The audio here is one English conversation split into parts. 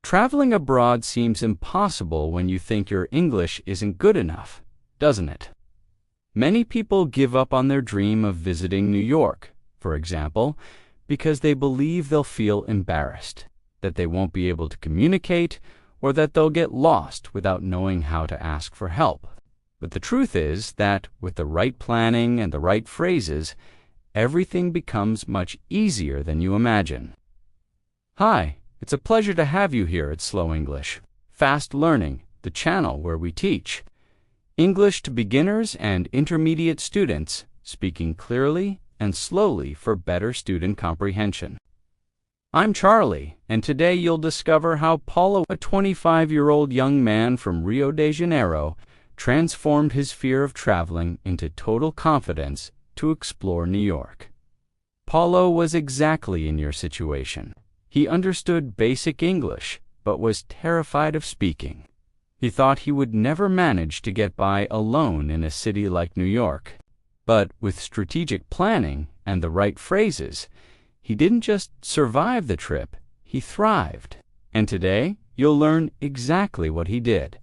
Traveling abroad seems impossible when you think your English isn't good enough, doesn't it? Many people give up on their dream of visiting New York, for example, because they believe they'll feel embarrassed, that they won't be able to communicate, or that they'll get lost without knowing how to ask for help. But the truth is that with the right planning and the right phrases, everything becomes much easier than you imagine. Hi, it's a pleasure to have you here at Slow English, Fast Learning, the channel where we teach English to beginners and intermediate students, speaking clearly and slowly for better student comprehension. I'm Charlie, and today you'll discover how Paulo, a 25-year-old young man from Rio de Janeiro, transformed his fear of traveling into total confidence to explore New York. Paulo was exactly in your situation. He understood basic English, but was terrified of speaking. He thought he would never manage to get by alone in a city like New York. But with strategic planning and the right phrases, he didn't just survive the trip, he thrived. And today, you'll learn exactly what he did.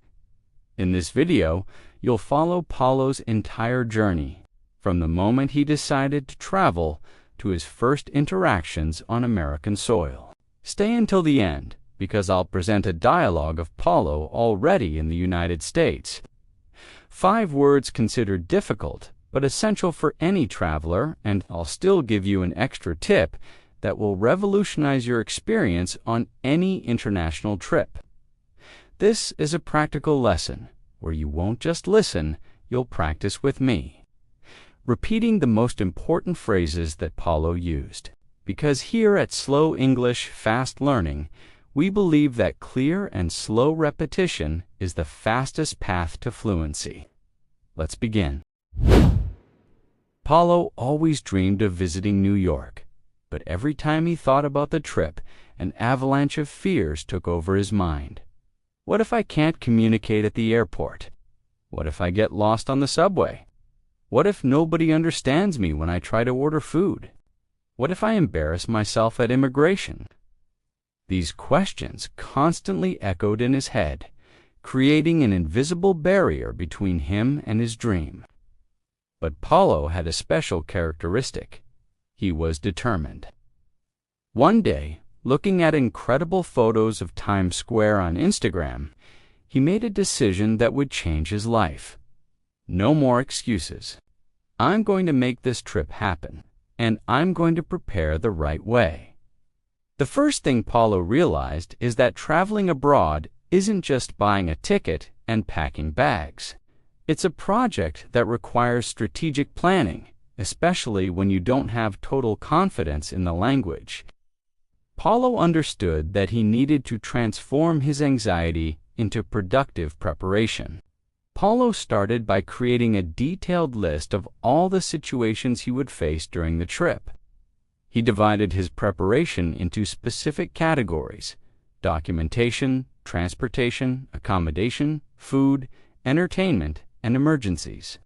In this video, you'll follow Paulo's entire journey, from the moment he decided to travel to his first interactions on American soil. Stay until the end, because I'll present a dialogue of Paulo already in the United States. 5 words considered difficult, but essential for any traveler, and I'll still give you an extra tip that will revolutionize your experience on any international trip. This is a practical lesson, where you won't just listen, you'll practice with me, repeating the most important phrases that Paulo used. Because here at Slow English Fast Learning, we believe that clear and slow repetition is the fastest path to fluency. Let's begin. Paulo always dreamed of visiting New York, but every time he thought about the trip, an avalanche of fears took over his mind. What if I can't communicate at the airport? What if I get lost on the subway? What if nobody understands me when I try to order food? What if I embarrass myself at immigration? These questions constantly echoed in his head, creating an invisible barrier between him and his dream. But Paulo had a special characteristic. He was determined. One day, looking at incredible photos of Times Square on Instagram, he made a decision that would change his life. No more excuses. I'm going to make this trip happen, and I'm going to prepare the right way. The first thing Paulo realized is that traveling abroad isn't just buying a ticket and packing bags. It's a project that requires strategic planning, especially when you don't have total confidence in the language. Paulo understood that he needed to transform his anxiety into productive preparation. Paulo started by creating a detailed list of all the situations he would face during the trip. He divided his preparation into specific categories: documentation, transportation, accommodation, food, entertainment, and emergencies.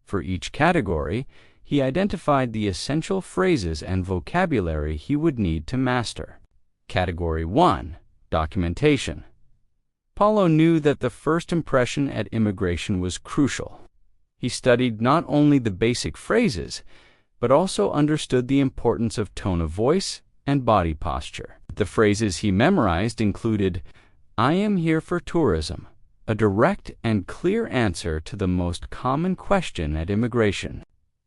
For each category, he identified the essential phrases and vocabulary he would need to master. Category 1: Documentation. Paulo knew that the first impression at immigration was crucial. He studied not only the basic phrases, but also understood the importance of tone of voice and body posture. The phrases he memorized included, "I am here for tourism," a direct and clear answer to the most common question at immigration.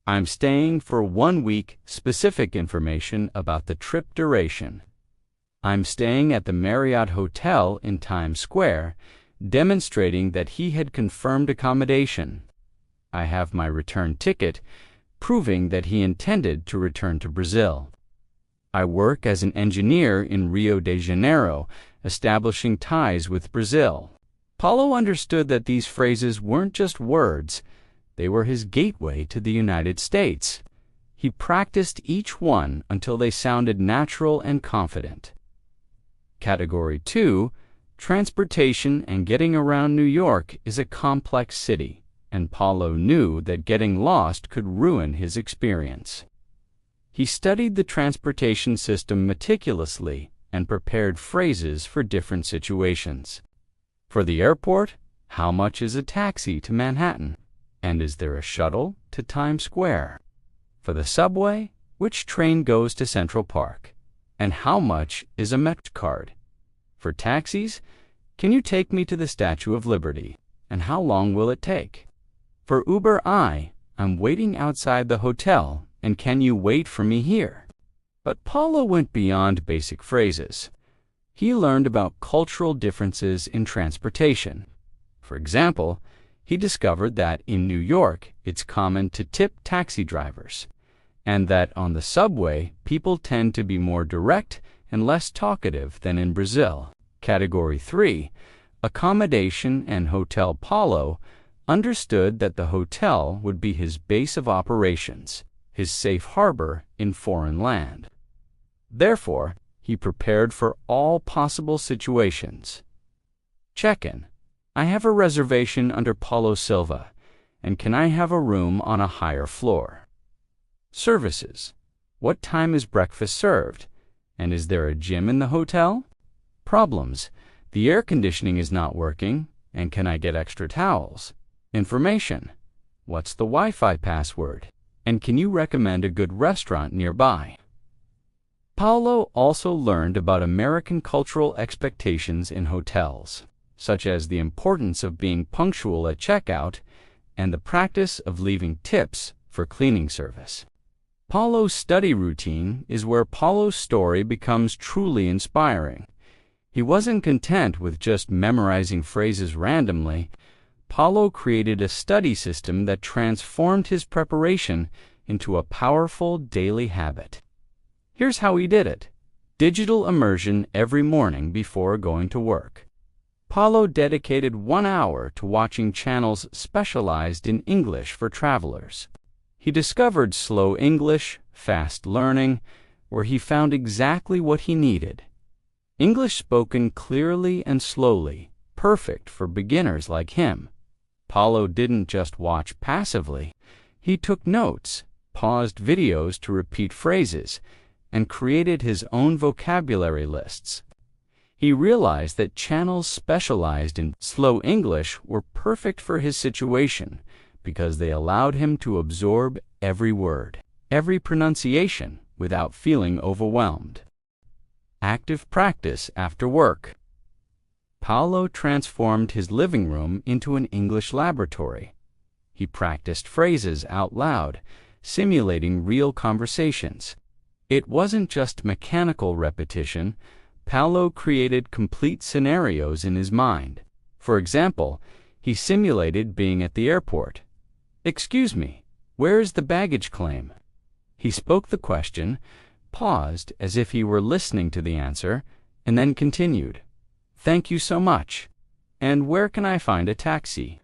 "I'm staying for 1 week," specific information about the trip duration. "I'm staying at the Marriott Hotel in Times Square," demonstrating that he had confirmed accommodation. "I have my return ticket," proving that he intended to return to Brazil. "I work as an engineer in Rio de Janeiro," establishing ties with Brazil. Paulo understood that these phrases weren't just words, they were his gateway to the United States. He practiced each one until they sounded natural and confident. Category 2: Transportation and getting around New York is a complex city, and Paulo knew that getting lost could ruin his experience. He studied the transportation system meticulously and prepared phrases for different situations. For the airport, how much is a taxi to Manhattan? And is there a shuttle to Times Square? For the subway, which train goes to Central Park? And how much is a Metro card? For taxis, can you take me to the Statue of Liberty? And how long will it take? For Uber, I'm waiting outside the hotel, and can you wait for me here? But Paulo went beyond basic phrases. He learned about cultural differences in transportation. For example, he discovered that in New York, it's common to tip taxi drivers, and that on the subway, people tend to be more direct and less talkative than in Brazil. Category 3, accommodation and hotel. Paulo understood that the hotel would be his base of operations, his safe harbor in foreign land. Therefore, he prepared for all possible situations. Check-in. I have a reservation under Paulo Silva, and can I have a room on a higher floor? Services. What time is breakfast served? And is there a gym in the hotel? Problems. The air conditioning is not working, and can I get extra towels? Information. What's the Wi-Fi password? And can you recommend a good restaurant nearby? Paulo also learned about American cultural expectations in hotels, such as the importance of being punctual at checkout and the practice of leaving tips for cleaning service. Paulo's study routine is where Paulo's story becomes truly inspiring. He wasn't content with just memorizing phrases randomly. Paulo created a study system that transformed his preparation into a powerful daily habit. Here's how he did it. Digital immersion every morning before going to work. Paulo dedicated 1 hour to watching channels specialized in English for travelers. He discovered slow English, fast learning, where he found exactly what he needed. English spoken clearly and slowly, perfect for beginners like him. Paulo didn't just watch passively. He took notes, paused videos to repeat phrases, and created his own vocabulary lists. He realized that channels specialized in slow English were perfect for his situation because they allowed him to absorb every word, every pronunciation, without feeling overwhelmed. Active practice after work. Paulo transformed his living room into an English laboratory. He practiced phrases out loud, simulating real conversations. It wasn't just mechanical repetition. Paulo created complete scenarios in his mind. For example, he simulated being at the airport. "Excuse me, where is the baggage claim?" He spoke the question, paused as if he were listening to the answer, and then continued. "Thank you so much. And where can I find a taxi?"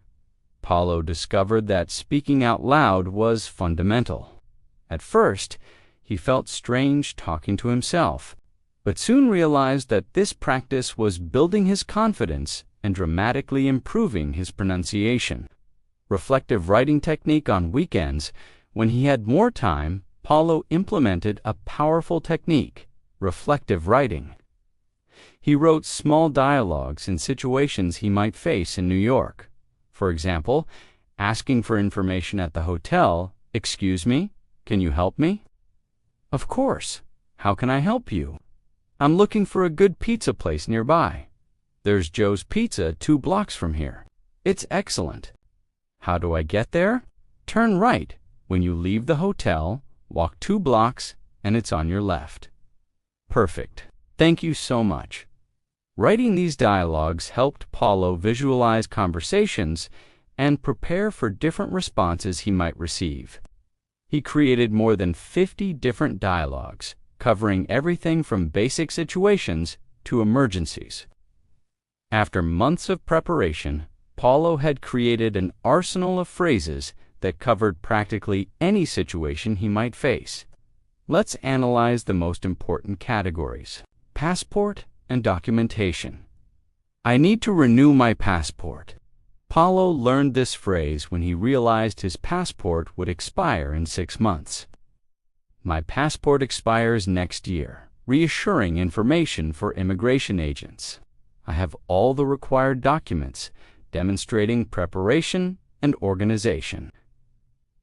Paulo discovered that speaking out loud was fundamental. At first, he felt strange talking to himself, but soon realized that this practice was building his confidence and dramatically improving his pronunciation. Reflective writing technique on weekends. When he had more time, Paulo implemented a powerful technique, reflective writing. He wrote small dialogues in situations he might face in New York. For example, asking for information at the hotel. "Excuse me, can you help me?" "Of course. How can I help you?" "I'm looking for a good pizza place nearby." "There's Joe's Pizza 2 blocks from here. It's excellent." "How do I get there?" "Turn right. When you leave the hotel, walk 2 blocks, and it's on your left." Perfect. Thank you so much. Writing these dialogues helped Paulo visualize conversations and prepare for different responses he might receive. He created more than 50 different dialogues, covering everything from basic situations to emergencies. After months of preparation, Paulo had created an arsenal of phrases that covered practically any situation he might face. Let's analyze the most important categories: passport and documentation. "I need to renew my passport." Paulo learned this phrase when he realized his passport would expire in 6 months. "My passport expires next year. reassuring information for immigration agents. I have all the required documents demonstrating preparation and organization.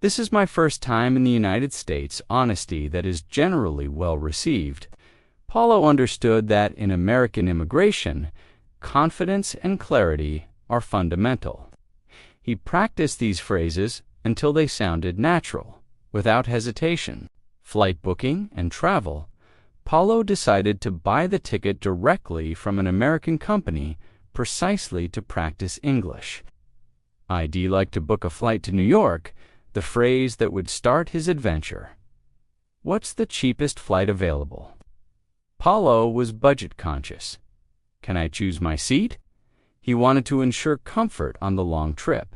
This is my first time in the United States, honesty that is generally well received. Paulo understood that in American immigration, confidence and clarity are fundamental. He practiced these phrases until they sounded natural, without hesitation. Flight booking and travel, Paulo decided to buy the ticket directly from an American company precisely to practice English. I'd like to book a flight to New York, the phrase that would start his adventure. What's the cheapest flight available? Paulo was budget conscious. Can I choose my seat? He wanted to ensure comfort on the long trip.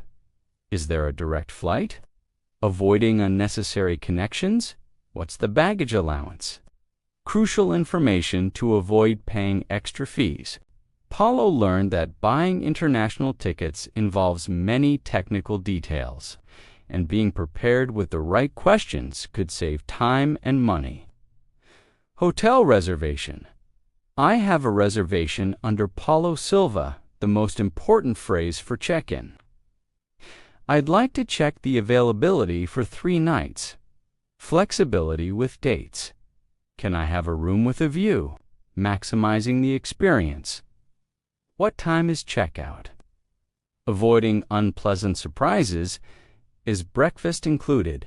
Is there a direct flight? Avoiding unnecessary connections? What's the baggage allowance? Crucial information to avoid paying extra fees. Paulo learned that buying international tickets involves many technical details, and being prepared with the right questions could save time and money. Hotel reservation. I have a reservation under Paulo Silva, the most important phrase for check-in. I'd like to check the availability for 3 nights. Flexibility with dates. Can I have a room with a view? Maximizing the experience. What time is checkout? Avoiding unpleasant surprises. Is breakfast included?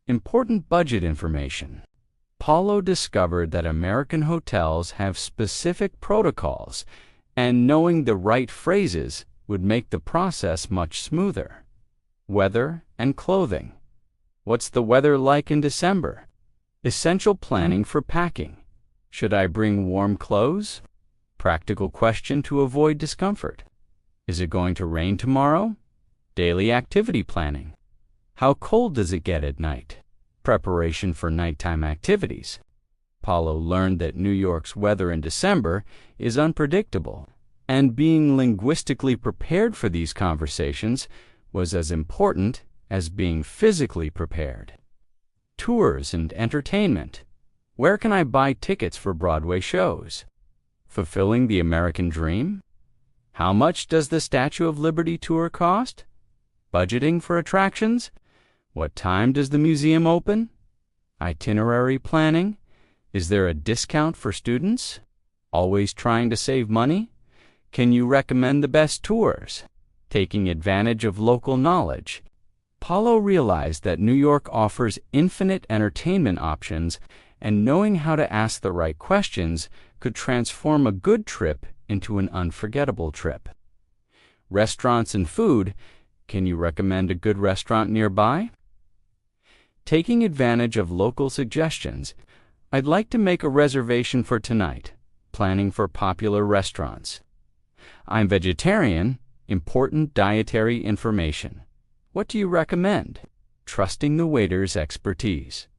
Important budget information. Paulo discovered that American hotels have specific protocols, and knowing the right phrases would make the process much smoother. Weather and clothing. What's the weather like in December? Essential planning for packing. Should I bring warm clothes? Practical question to avoid discomfort. Is it going to rain tomorrow? Daily activity planning. How cold does it get at night? Preparation for nighttime activities. Paulo learned that New York's weather in December is unpredictable, and being linguistically prepared for these conversations was as important as being physically prepared. Tours and entertainment. Where can I buy tickets for Broadway shows? Fulfilling the American dream? How much does the Statue of Liberty tour cost? Budgeting for attractions? What time does the museum open? Itinerary planning? Is there a discount for students? Always trying to save money? Can you recommend the best tours? Taking advantage of local knowledge. Paulo realized that New York offers infinite entertainment options, and knowing how to ask the right questions could transform a good trip into an unforgettable trip. Restaurants and food. Can you recommend a good restaurant nearby? Taking advantage of local suggestions. I'd like to make a reservation for tonight. Planning for popular restaurants. I'm vegetarian. Important dietary information. What do you recommend? Trusting the waiter's expertise.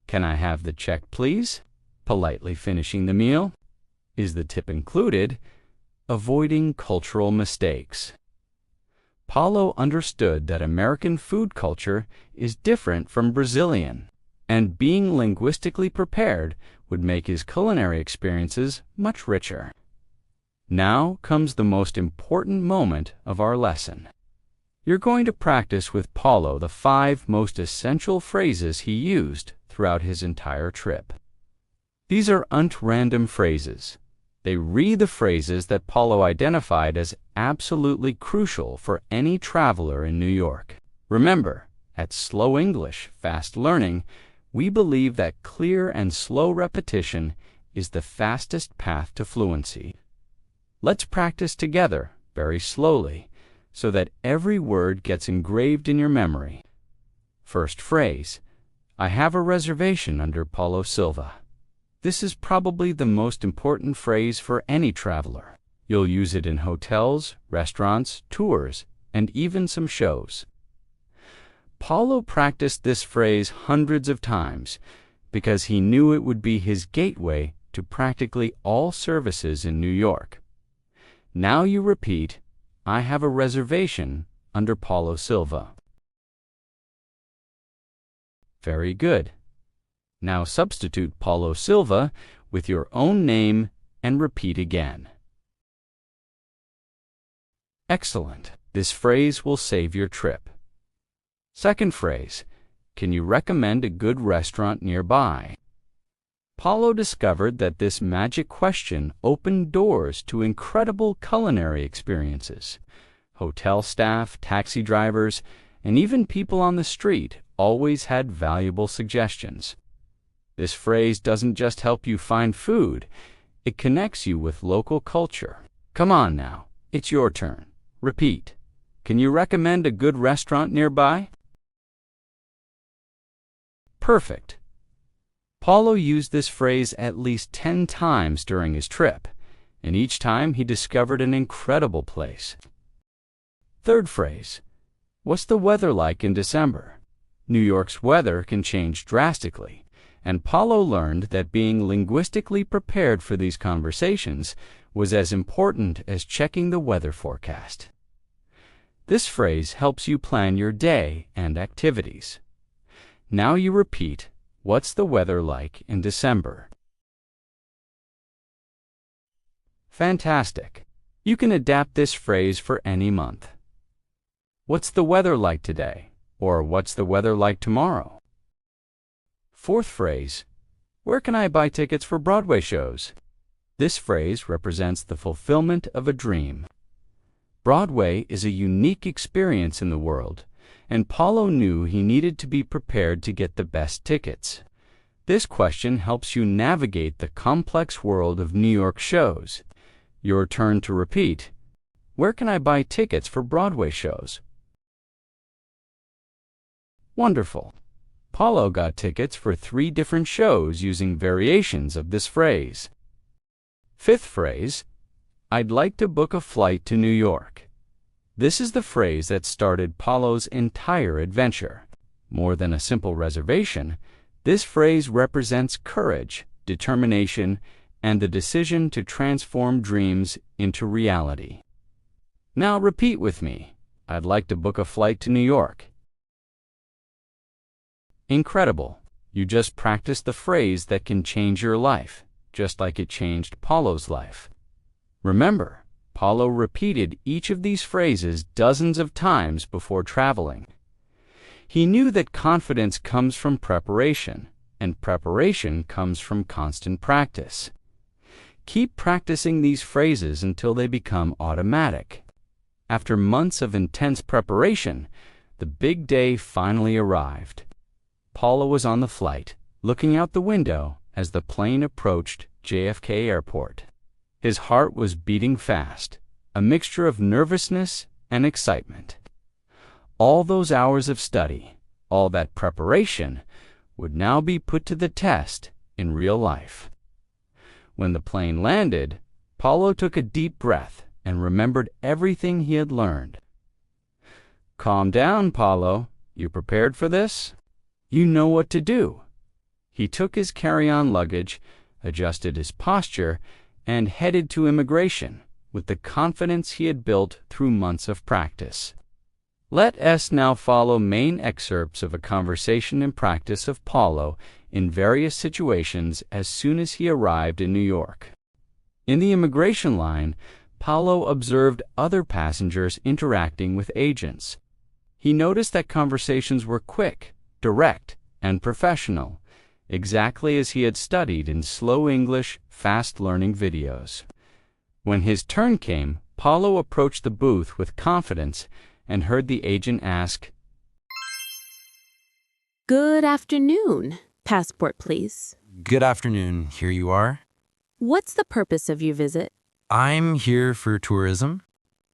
Can I have the check, please? Politely finishing the meal. Is the tip included? Avoiding cultural mistakes. Paulo understood that American food culture is different from Brazilian, and being linguistically prepared would make his culinary experiences much richer. Now comes the most important moment of our lesson. You're going to practice with Paulo the 5 most essential phrases he used throughout his entire trip. These are random phrases. They read the phrases that Paulo identified as absolutely crucial for any traveler in New York. Remember, at Slow English, Fast Learning, we believe that clear and slow repetition is the fastest path to fluency. Let's practice together, very slowly, so that every word gets engraved in your memory. First phrase, I have a reservation under Paulo Silva. This is probably the most important phrase for any traveler. You'll use it in hotels, restaurants, tours, and even some shows. Paulo practiced this phrase hundreds of times because he knew it would be his gateway to practically all services in New York. Now you repeat, I have a reservation under Paulo Silva. Very good. Now substitute Paulo Silva with your own name and repeat again. Excellent. This phrase will save your trip. Second phrase, can you recommend a good restaurant nearby? Paulo discovered that this magic question opened doors to incredible culinary experiences. Hotel staff, taxi drivers, and even people on the street always had valuable suggestions. This phrase doesn't just help you find food, it connects you with local culture. Come on now, it's your turn. Repeat. Can you recommend a good restaurant nearby? Perfect. Paulo used this phrase at least 10 times during his trip, and each time he discovered an incredible place. Third phrase, what's the weather like in December? New York's weather can change drastically, and Paulo learned that being linguistically prepared for these conversations was as important as checking the weather forecast. This phrase helps you plan your day and activities. Now you repeat, what's the weather like in December? Fantastic. You can adapt this phrase for any month. What's the weather like today? Or what's the weather like tomorrow? Fourth phrase, where can I buy tickets for Broadway shows? This phrase represents the fulfillment of a dream. Broadway is a unique experience in the world, and Paulo knew he needed to be prepared to get the best tickets. This question helps you navigate the complex world of New York shows. Your turn to repeat. Where can I buy tickets for Broadway shows? Wonderful. Paulo got tickets for 3 different shows using variations of this phrase. Fifth phrase, I'd like to book a flight to New York. This is the phrase that started Paulo's entire adventure. More than a simple reservation, this phrase represents courage, determination, and the decision to transform dreams into reality. Now repeat with me. I'd like to book a flight to New York. Incredible. You just practiced the phrase that can change your life, just like it changed Paulo's life. Remember, Paulo repeated each of these phrases dozens of times before traveling. He knew that confidence comes from preparation, and preparation comes from constant practice. Keep practicing these phrases until they become automatic. After months of intense preparation, the big day finally arrived. Paulo was on the flight, looking out the window as the plane approached JFK Airport. His heart was beating fast, a mixture of nervousness and excitement. All those hours of study, all that preparation, would now be put to the test in real life. When the plane landed, Paulo took a deep breath and remembered everything he had learned. Calm down, Paulo. You prepared for this? You know what to do. He took his carry-on luggage, adjusted his posture, and headed to immigration with the confidence he had built through months of practice. Let us now follow main excerpts of a conversation and practice of Paulo in various situations as soon as he arrived in New York. In the immigration line, Paulo observed other passengers interacting with agents. He noticed that conversations were quick, direct, and professional, exactly as he had studied in slow English, fast-learning videos. When his turn came, Paulo approached the booth with confidence and heard the agent ask, Good afternoon. Passport, please. Good afternoon. Here you are. What's the purpose of your visit? I'm here for tourism.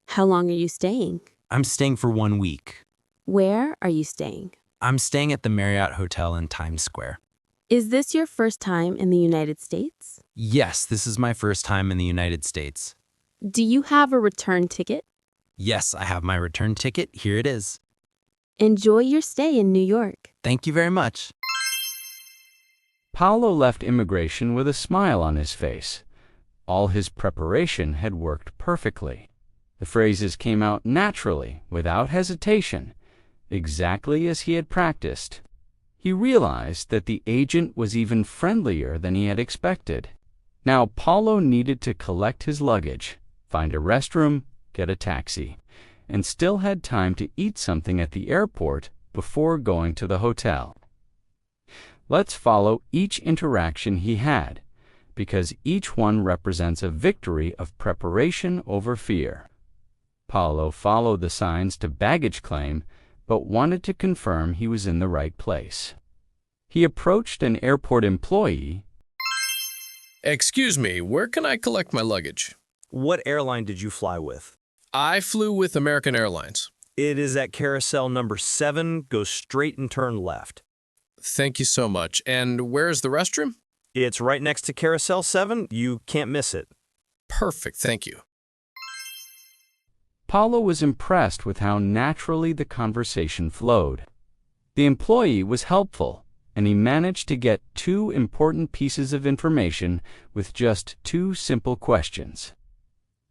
How long are you staying? I'm staying for 1 week. Where are you staying? I'm staying at the Marriott Hotel in Times Square. Is this your first time in the United States? Yes, this is my first time in the United States. Do you have a return ticket? Yes, I have my return ticket. Here it is. Enjoy your stay in New York. Thank you very much. Paulo left immigration with a smile on his face. All his preparation had worked perfectly. The phrases came out naturally, without hesitation, exactly as he had practiced. He realized that the agent was even friendlier than he had expected. Now, Paulo needed to collect his luggage, find a restroom, get a taxi, and still had time to eat something at the airport before going to the hotel. Let's follow each interaction he had, because each one represents a victory of preparation over fear. Paulo followed the signs to baggage claim, but wanted to confirm he was in the right place. He approached an airport employee. Excuse me, where can I collect my luggage? What airline did you fly with? I flew with American Airlines. It is at carousel number 7. Go straight and turn left. Thank you so much. And where's the restroom? It's right next to carousel 7. You can't miss it. Perfect, thank you. Paulo was impressed with how naturally the conversation flowed. The employee was helpful, and he managed to get 2 important pieces of information with just 2 simple questions.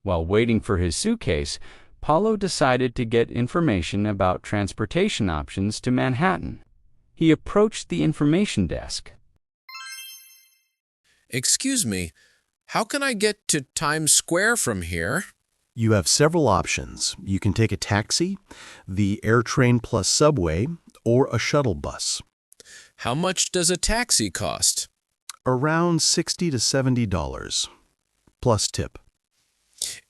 While waiting for his suitcase, Paulo decided to get information about transportation options to Manhattan. He approached the information desk. Excuse me, how can I get to Times Square from here? You have several options. You can take a taxi, the AirTrain plus subway, or a shuttle bus. How much does a taxi cost? Around $60 to $70, plus tip.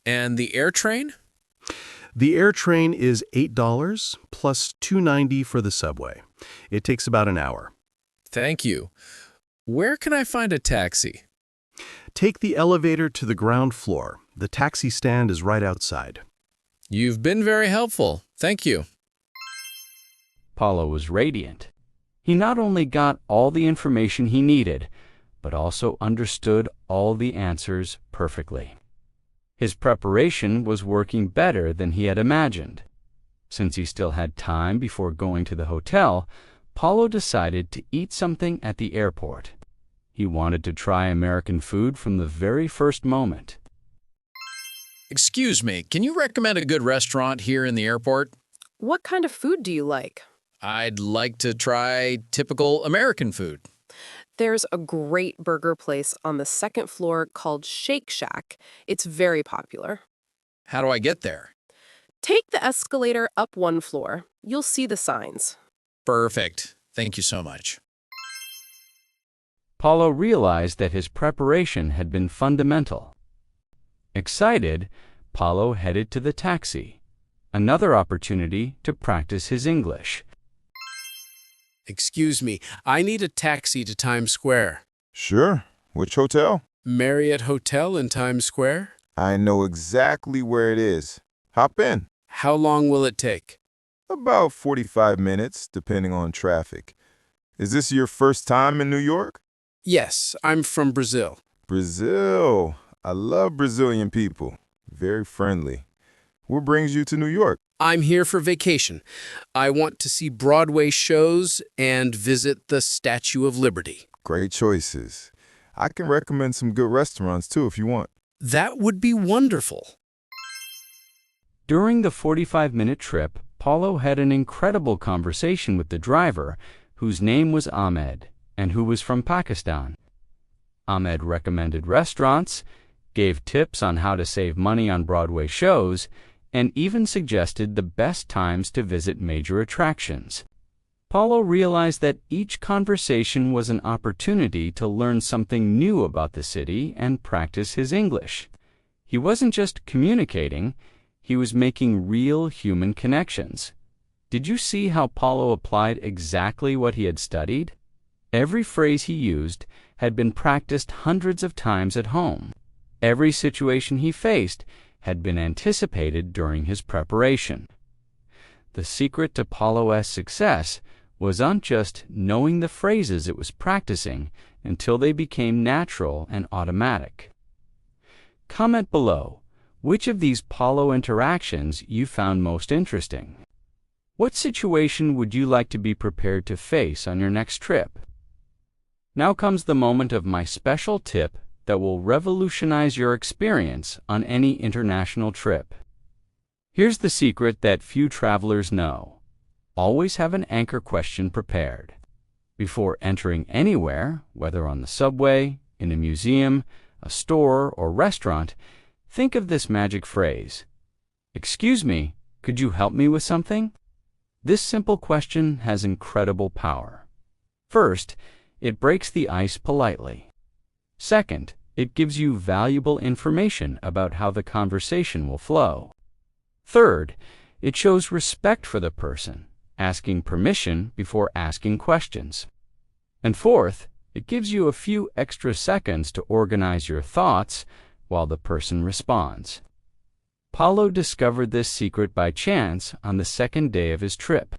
And the AirTrain? The AirTrain is $8 plus $2.90 for the subway. It takes about an hour. Thank you. Where can I find a taxi? Take the elevator to the ground floor. The taxi stand is right outside. You've been very helpful. Thank you. Paulo was radiant. He not only got all the information he needed, but also understood all the answers perfectly. His preparation was working better than he had imagined. Since he still had time before going to the hotel, Paulo decided to eat something at the airport. He wanted to try American food from the very first moment. Excuse me, can you recommend a good restaurant here in the airport? What kind of food do you like? I'd like to try typical American food. There's a great burger place on the 2nd floor called Shake Shack. It's very popular. How do I get there? Take the escalator up 1 floor. You'll see the signs. Perfect. Thank you so much. Paulo realized that his preparation had been fundamental. Excited, Paulo headed to the taxi, another opportunity to practice his English. Excuse me, I need a taxi to Times Square. Sure. Which hotel? Marriott Hotel in Times Square? I know exactly where it is. Hop in. How long will it take? About 45 minutes, depending on traffic. Is this your first time in New York? Yes, I'm from Brazil. Brazil. I love Brazilian people. Very friendly. What brings you to New York? I'm here for vacation. I want to see Broadway shows and visit the Statue of Liberty. Great choices. I can recommend some good restaurants too if you want. That would be wonderful. During the 45-minute trip, Paulo had an incredible conversation with the driver, whose name was Ahmed, and who was from Pakistan. Ahmed recommended restaurants, gave tips on how to save money on Broadway shows, and even suggested the best times to visit major attractions. Paulo realized that each conversation was an opportunity to learn something new about the city and practice his English. He wasn't just communicating, he was making real human connections. Did you see how Paulo applied exactly what he had studied? Every phrase he used had been practiced hundreds of times at home. Every situation he faced had been anticipated during his preparation. The secret to Paulo's success wasn't just knowing the phrases it was practicing until they became natural and automatic. Comment below which of these Paulo interactions you found most interesting. What situation would you like to be prepared to face on your next trip? Now comes the moment of my special tip that will revolutionize your experience on any international trip. Here's the secret that few travelers know. Always have an anchor question prepared. Before entering anywhere, whether on the subway, in a museum, a store, or restaurant, think of this magic phrase. "Excuse me, could you help me with something?" This simple question has incredible power. First, it breaks the ice politely. Second, it gives you valuable information about how the conversation will flow. Third, it shows respect for the person, asking permission before asking questions. And fourth, it gives you a few extra seconds to organize your thoughts while the person responds. Paulo discovered this secret by chance on the second day of his trip.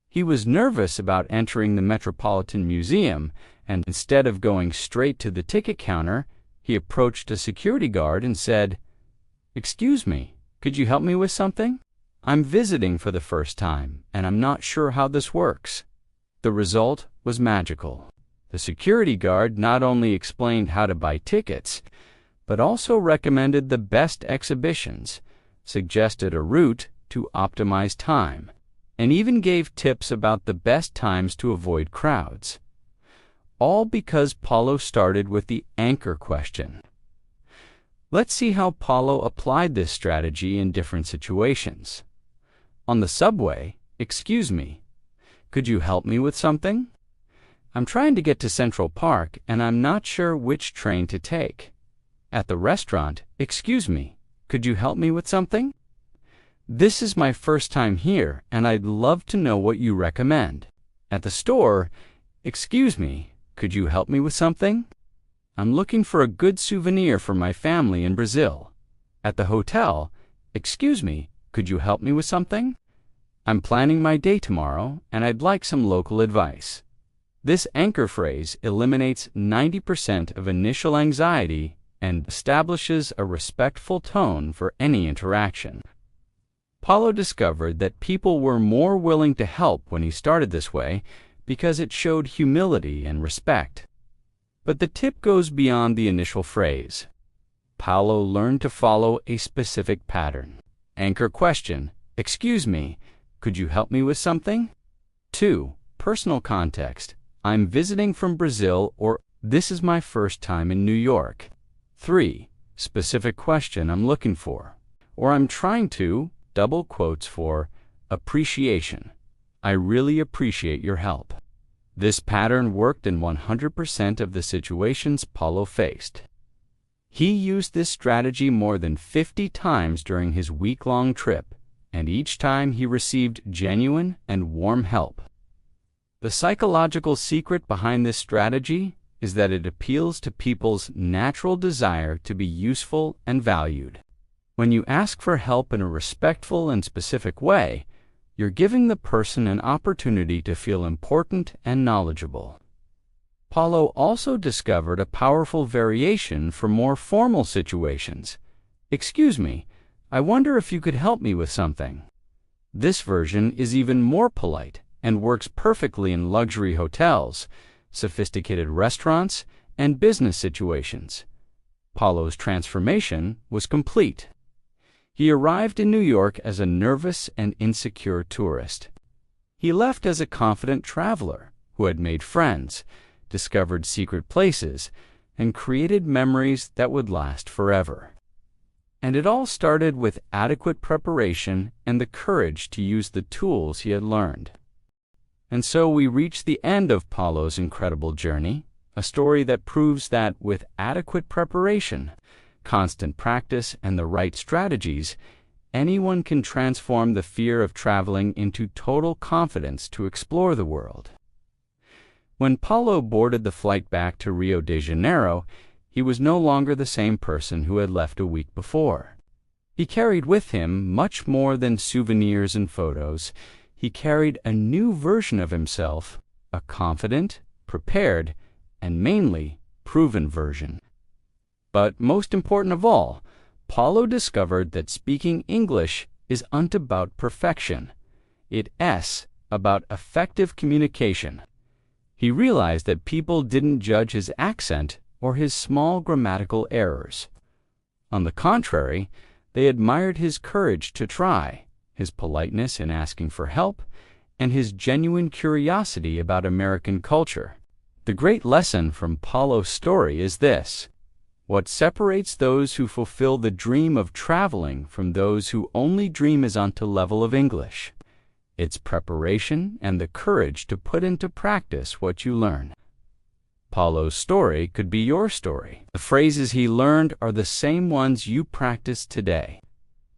He was nervous about entering the Metropolitan Museum, and instead of going straight to the ticket counter, he approached a security guard and said, "Excuse me, could you help me with something? I'm visiting for the first time, and I'm not sure how this works." The result was magical. The security guard not only explained how to buy tickets, but also recommended the best exhibitions, suggested a route to optimize time, and even gave tips about the best times to avoid crowds. All because Paulo started with the anchor question. Let's see how Paulo applied this strategy in different situations. On the subway, "Excuse me, could you help me with something? I'm trying to get to Central Park and I'm not sure which train to take." At the restaurant, "Excuse me, could you help me with something? This is my first time here and I'd love to know what you recommend." At the store, "Excuse me, could you help me with something? I'm looking for a good souvenir for my family in Brazil." At the hotel, "Excuse me, could you help me with something? I'm planning my day tomorrow and I'd like some local advice." This anchor phrase eliminates 90% of initial anxiety and establishes a respectful tone for any interaction. Paulo discovered that people were more willing to help when he started this way because it showed humility and respect. But the tip goes beyond the initial phrase. Paulo learned to follow a specific pattern. Anchor question, "Excuse me, could you help me with something?" 2. Personal context, "I'm visiting from Brazil," or "This is my first time in New York." 3. Specific question I'm looking for, or "I'm trying to," double quotes for appreciation. "I really appreciate your help." This pattern worked in 100% of the situations Paulo faced. He used this strategy more than 50 times during his week-long trip, and each time he received genuine and warm help. The psychological secret behind this strategy is that it appeals to people's natural desire to be useful and valued. When you ask for help in a respectful and specific way, you're giving the person an opportunity to feel important and knowledgeable. Paulo also discovered a powerful variation for more formal situations. "Excuse me, I wonder if you could help me with something." This version is even more polite and works perfectly in luxury hotels, sophisticated restaurants, and business situations. Paulo's transformation was complete. He arrived in New York as a nervous and insecure tourist. He left as a confident traveler who had made friends, discovered secret places, and created memories that would last forever. And it all started with adequate preparation and the courage to use the tools he had learned. And so we reach the end of Paulo's incredible journey, a story that proves that with adequate preparation, constant practice, and the right strategies, anyone can transform the fear of traveling into total confidence to explore the world. When Paulo boarded the flight back to Rio de Janeiro, he was no longer the same person who had left a week before. He carried with him much more than souvenirs and photos. He carried a new version of himself, a confident, prepared, and mainly proven version. But most important of all, Paulo discovered that speaking English isn't about perfection. It's about effective communication. He realized that people didn't judge his accent or his small grammatical errors. On the contrary, they admired his courage to try, his politeness in asking for help, and his genuine curiosity about American culture. The great lesson from Paulo's story is this: what separates those who fulfill the dream of traveling from those who only dream is onto level of English. It's preparation and the courage to put into practice what you learn. Paulo's story could be your story. The phrases he learned are the same ones you practice today.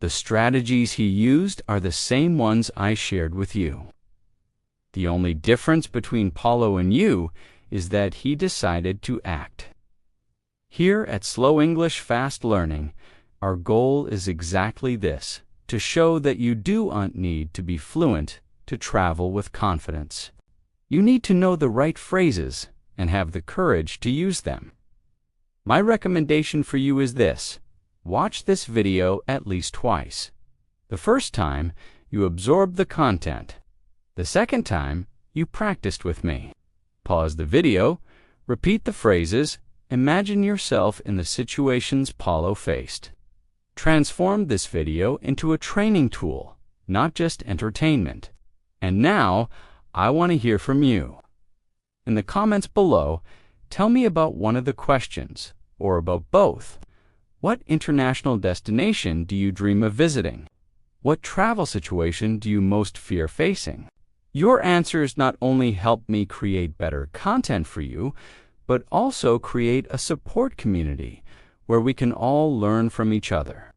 The strategies he used are the same ones I shared with you. The only difference between Paulo and you is that he decided to act. Here at Slow English Fast Learning, our goal is exactly this: to show that you don't need to be fluent to travel with confidence. You need to know the right phrases and have the courage to use them. My recommendation for you is this: watch this video at least twice. The first time, you absorbed the content. The second time, you practiced with me. Pause the video, repeat the phrases, imagine yourself in the situations Paulo faced. Transform this video into a training tool, not just entertainment. And now, I want to hear from you. In the comments below, tell me about one of the questions, or about both. What international destination do you dream of visiting? What travel situation do you most fear facing? Your answers not only help me create better content for you, but also create a support community where we can all learn from each other.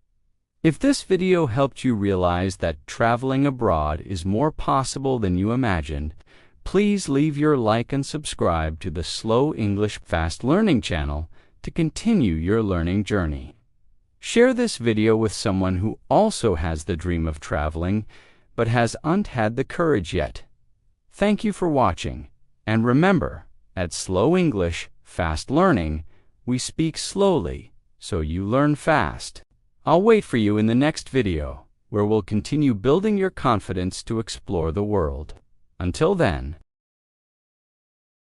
If this video helped you realize that traveling abroad is more possible than you imagined, please leave your like and subscribe to the Slow English Fast Learning channel to continue your learning journey. Share this video with someone who also has the dream of traveling, but hasn't had the courage yet. Thank you for watching, and remember, at Slow English Fast Learning, we speak slowly so you learn fast. I'll wait for you in the next video, where we'll continue building your confidence to explore the world. Until then,